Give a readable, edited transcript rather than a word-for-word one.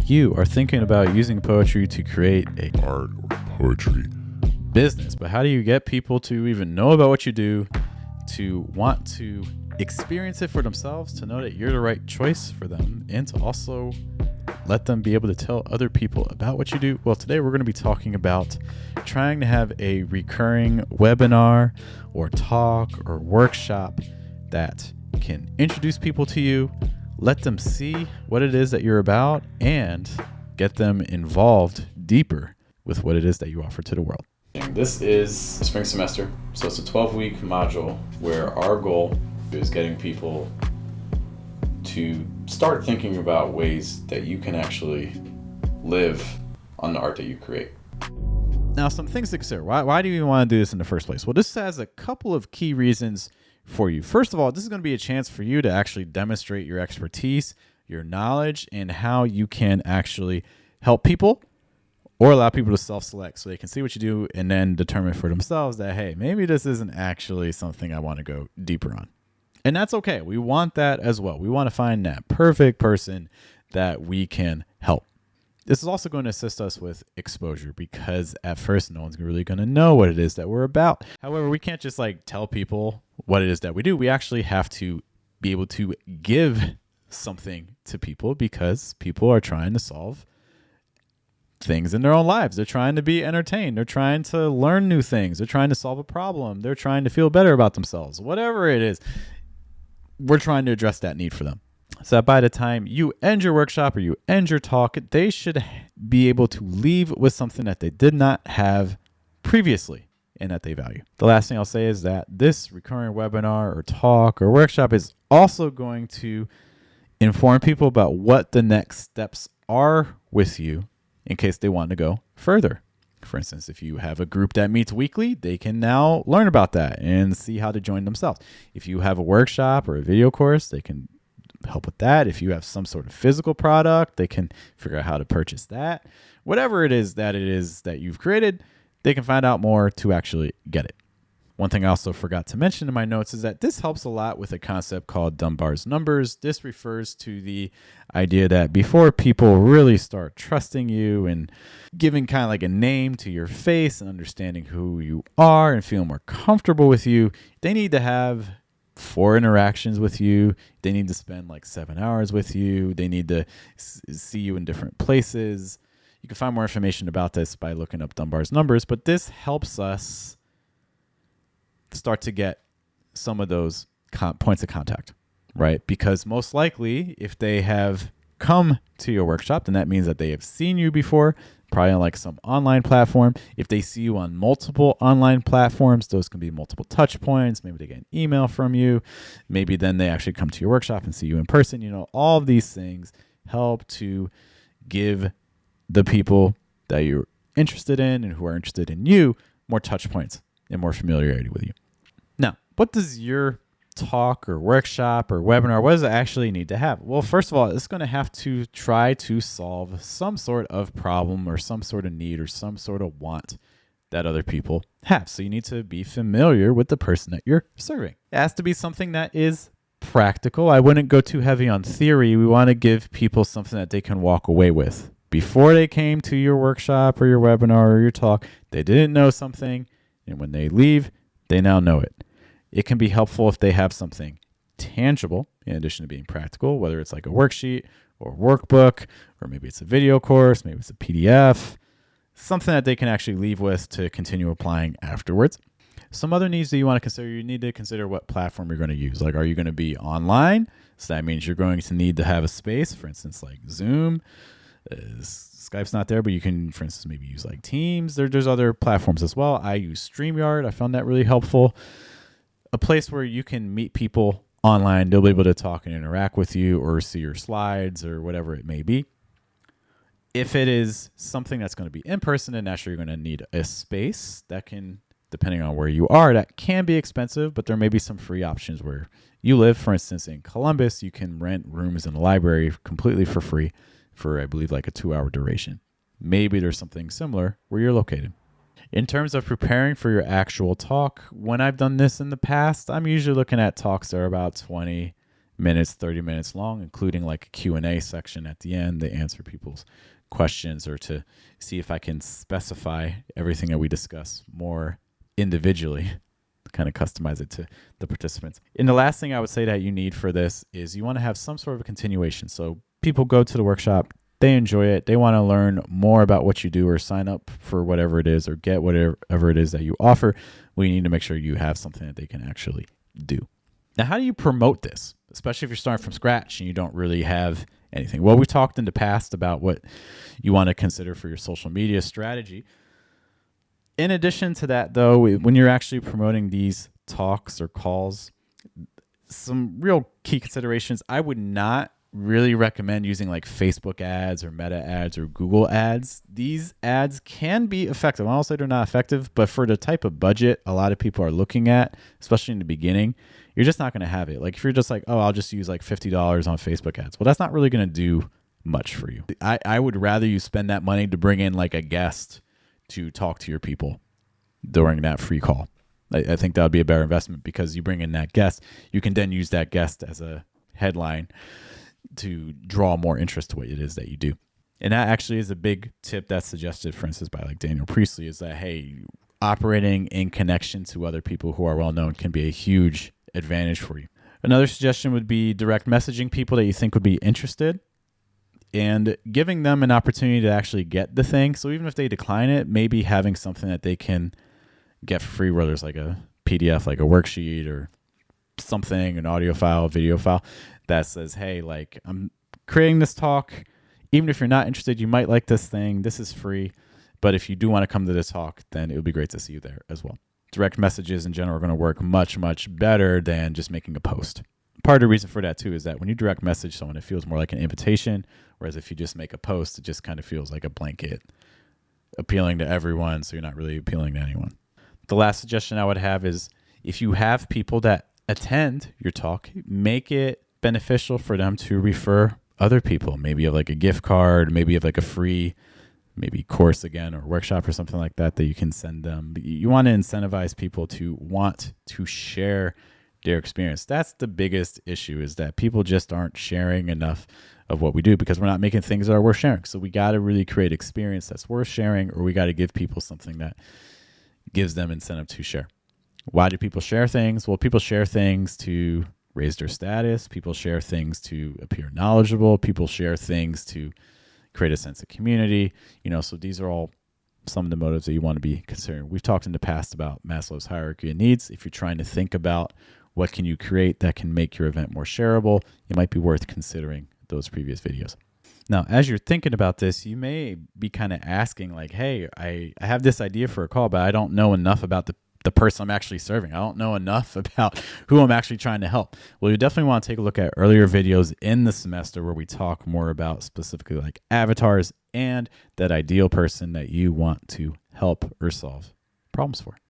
you are thinking about using poetry to create a art or poetry business, but how do you get people to even know about what you do, to want to experience it for themselves, to know that you're the right choice for them, and to also let them be able to tell other people about what you do? Well, today we're going to be talking about trying to have a recurring webinar or talk or workshop that can introduce people to you, let them see what it is that you're about, and get them involved deeper with what it is that you offer to the world. This is spring semester, so it's a 12-week module where our goal is getting people to start thinking about ways that you can actually live on the art that you create. Now, some things to consider. Why do you even want to do this in the first place? Well, this has a couple of key reasons for you. First of all, this is going to be a chance for you to actually demonstrate your expertise, your knowledge, and how you can actually help people or allow people to self-select so they can see what you do and then determine for themselves that, hey, maybe this isn't actually something I want to go deeper on. And that's okay. We want that as well. We want to find that perfect person that we can help. This is also going to assist us with exposure because at first no one's really going to know what it is that we're about. However, we can't just tell people what it is that we do. We actually have to be able to give something to people because people are trying to solve things in their own lives. They're trying to be entertained. They're trying to learn new things. They're trying to solve a problem. They're trying to feel better about themselves. Whatever it is, we're trying to address that need for them. So that by the time you end your workshop or you end your talk, they should be able to leave with something that they did not have previously and that they value. The last thing I'll say is that this recurring webinar or talk or workshop is also going to inform people about what the next steps are with you in case they want to go further. For instance, if you have a group that meets weekly, they can now learn about that and see how to join themselves. If you have a workshop or a video course, they can help with that. If you have some sort of physical product, they can figure out how to purchase that. Whatever it is that you've created, they can find out more to actually get it. One thing I also forgot to mention in my notes is that this helps a lot with a concept called Dunbar's numbers. This refers to the idea that before people really start trusting you and giving kind of a name to your face and understanding who you are and feeling more comfortable with you, they need to have 4 interactions with you. They need to spend 7 hours with you. They need to see you in different places. You can find more information about this by looking up Dunbar's numbers, but this helps us start to get some of those points of contact, right? Because most likely, if they have come to your workshop, then that means that they have seen you before, probably on some online platform. If they see you on multiple online platforms, those can be multiple touch points. Maybe they get an email from you. Maybe then they actually come to your workshop and see you in person. All of these things help to give the people that you're interested in and who are interested in you more touch points and more familiarity with you. Now, what does your talk or workshop or webinar, what does it actually need to have? Well, first of all, it's going to have to try to solve some sort of problem or some sort of need or some sort of want that other people have. So you need to be familiar with the person that you're serving. It has to be something that is practical. I wouldn't go too heavy on theory. We want to give people something that they can walk away with. Before they came to your workshop or your webinar or your talk, they didn't know something, and when they leave, they now know it. It can be helpful if they have something tangible in addition to being practical, whether it's a worksheet or workbook, or maybe it's a video course, maybe it's a PDF, something that they can actually leave with to continue applying afterwards. Some other needs that you want to consider, you need to consider what platform you're going to use. Are you going to be online? So that means you're going to need to have a space, for instance, like Zoom. Skype's not there, but you can, for instance, maybe use Teams. There's other platforms as well. I use StreamYard. I found that really helpful. A place where you can meet people online. They'll be able to talk and interact with you or see your slides or whatever it may be. If it is something that's going to be in person, then naturally you're going to need a space that can, depending on where you are, that can be expensive, but there may be some free options where you live. For instance, in Columbus, you can rent rooms in the library completely for free for, I believe, a 2-hour duration. Maybe there's something similar where you're located. In terms of preparing for your actual talk, when I've done this in the past, I'm usually looking at talks that are about 20 minutes, 30 minutes long, including like a Q&A section at the end to answer people's questions or to see if I can specify everything that we discuss more individually, kind of customize it to the participants. And the last thing I would say that you need for this is you want to have some sort of a continuation. So people go to the workshop, they enjoy it, they want to learn more about what you do or sign up for whatever it is or get whatever it is that you offer. We need to make sure you have something that they can actually do. Now, how do you promote this, especially if you're starting from scratch and you don't really have anything? Well, we've talked in the past about what you want to consider for your social media strategy. In addition to that, though, when you're actually promoting these talks or calls, some real key considerations, I would not really recommend using like Facebook ads or Meta ads or Google ads. These ads can be effective. I don't say they're not effective, but for the type of budget a lot of people are looking at, especially in the beginning, you're just not going to have it. Like if you're just like, oh, I'll just use like $50 on Facebook ads. Well, that's not really going to do much for you. I would rather you spend that money to bring in like a guest to talk to your people during that free call. I think that would be a better investment because you bring in that guest, you can then use that guest as a headline to draw more interest to what it is that you do. And that actually is a big tip that's suggested, for instance, by like Daniel Priestley, is that, hey, operating in connection to other people who are well known can be a huge advantage for you. Another suggestion would be direct messaging people that you think would be interested and giving them an opportunity to actually get the thing. So even if they decline it, maybe having something that they can get for free, whether it's like a PDF, like a worksheet or something, an audio file, video file that says, hey, like I'm creating this talk. Even if you're not interested, you might like this thing. This is free. But if you do want to come to this talk, then it would be great to see you there as well. Direct messages in general are going to work much, much better than just making a post. Part of the reason for that too is that when you direct message someone, it feels more like an invitation. Whereas if you just make a post, it just kind of feels like a blanket appealing to everyone. So you're not really appealing to anyone. The last suggestion I would have is if you have people that attend your talk, make it beneficial for them to refer other people. Maybe you have like a gift card, maybe you have like a free maybe course again or workshop or something like that you can send them. But you want to incentivize people to want to share their experience. That's the biggest issue, is that people just aren't sharing enough of what we do because we're not making things that are worth sharing. So we got to really create experience that's worth sharing, or we got to give people something that gives them incentive to share. Why do people share things? Well, people share things to raise their status. People share things to appear knowledgeable. People share things to create a sense of community. So these are all some of the motives that you want to be considering. We've talked in the past about Maslow's hierarchy of needs. If you're trying to think about what can you create that can make your event more shareable, it might be worth considering those previous videos. Now, as you're thinking about this, you may be kind of asking like, hey, I have this idea for a call, but I don't know enough about the person I'm actually serving. I don't know enough about who I'm actually trying to help. Well, you definitely want to take a look at earlier videos in the semester where we talk more about specifically like avatars and that ideal person that you want to help or solve problems for.